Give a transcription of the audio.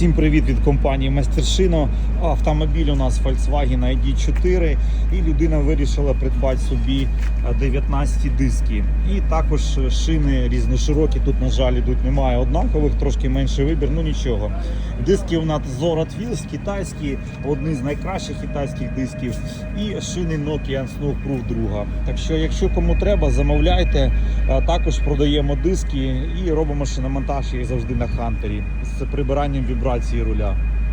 Всім привіт від компанії Мастершино. Автомобіль у нас Volkswagen ID4 і людина вирішила придбати собі 19 диски. І також шини різноширокі, тут на жаль ідуть, немає однакових, трошки менший вибір, ну нічого. Диски у нас Zorad Wheels, китайські, одні з найкращих китайських дисків. І шини Nokian Snowproof 2. Так що, якщо кому треба, замовляйте. Також продаємо диски і робимо шиномонтаж їх завжди на Хантері з прибиранням вібрації руля.